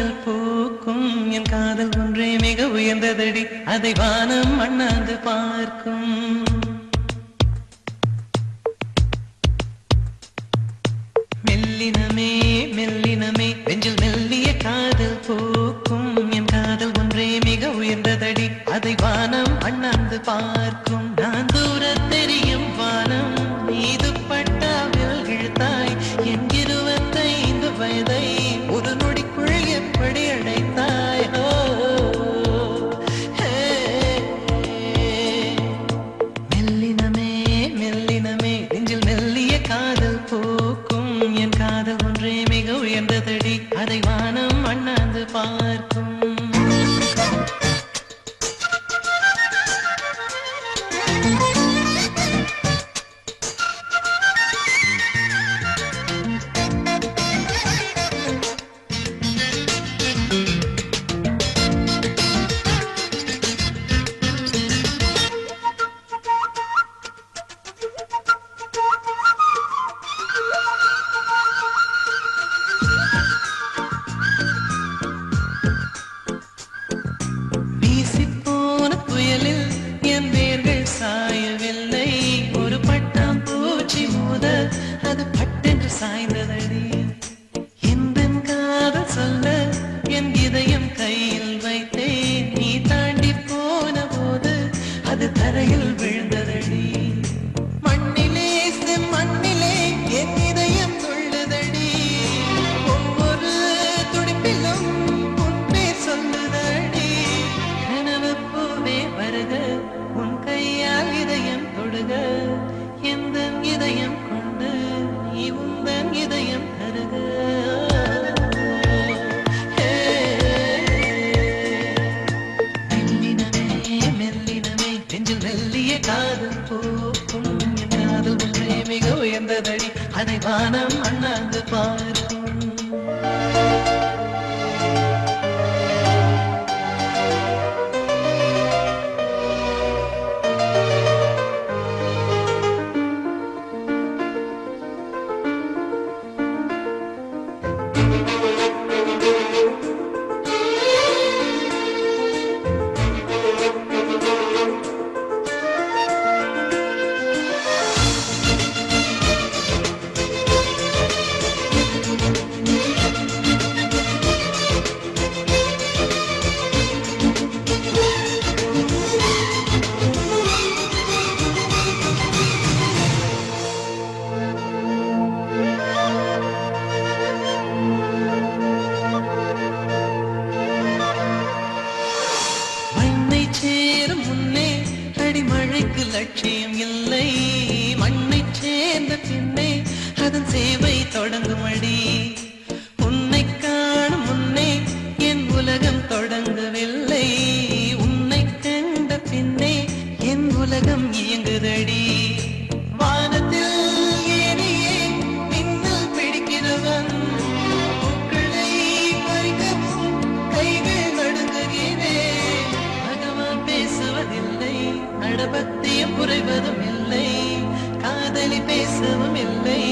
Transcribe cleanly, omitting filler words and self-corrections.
காதல் பூக்கும் என் காதல் ஒன்றே மிக உயர்ந்ததடி அதை வானம் அண்ணாந்து பார்க்கும் மெல்லினமே மெல்லினமே நெஞ்சில் மெல்லிய காதல் பூக்கும் என் காதல் ஒன்றே மிக உயர்ந்ததடி அதை வானம் அண்ணாந்து பார்க்கும் நான் தூர தெரியும் வானம் மீது பட்டாவில் இழுத்தாய் என் 25 வயதை ஒரு நொடிக்குள் எப்படி அடைத்தாய் மெல்லினமே மெல்லினமே நெஞ்சில் மெல்லிய காதல் பூக்கும் என் காதல் ஒன்றே மிக உயர்ந்ததடி அதை வானம் அண்ணாந்து பார்க்கும் என் வேர்கள் சாயவில்லை ஒரு பட்டாம் பூச்சி மோத அது பட்டென்று சாய்ந்ததடி எந்த காதல் சொல்ல என் இதயம் கையில் வைத்தேன் நீ தாண்டி போன போது அது தரையில் விழுந்ததடி மண்ணிலே மண்ணிலே என் இதயம் துள்ளுதடி ஒவ்வொரு துடிப்பிலும் உன் பேர் சொல்லுதடி கனவு பூவே வருக உன் கையால் இதயம் தொடுக எந்த இதயம் கொண்டு நீ உந்தன் இதயம் தருக மெல்லினமே மெல்லினமே நெஞ்சில் மெல்லிய காதல் பூக்கும் என் காதல் ஒன்றே மிக உயர்ந்ததடி அதை வானம் அண்ணாந்து பார்க்கும் சேரும் முன்னே அடிமழைக்கு லட்சியம் இல்லை மண்ணை சேர்ந்த பின்னே அதன் சேவை தொடங்கும் அடி உன்னை காணும் முன்னே என் உலகம் தொடங்கவில்லை உன்னை கண்ட பின்னே என் உலகம் இயங்குதடி வானத்தில் ஏனையே மின்னல் பிடிக்கிறவன் பூக்களை பறிக்கவும் கைகள் நடுங்குகிறேன் பேசுவதில்லை நடபத்தியம் குறைவதும் இல்லை காதலி பேசவும் இல்லை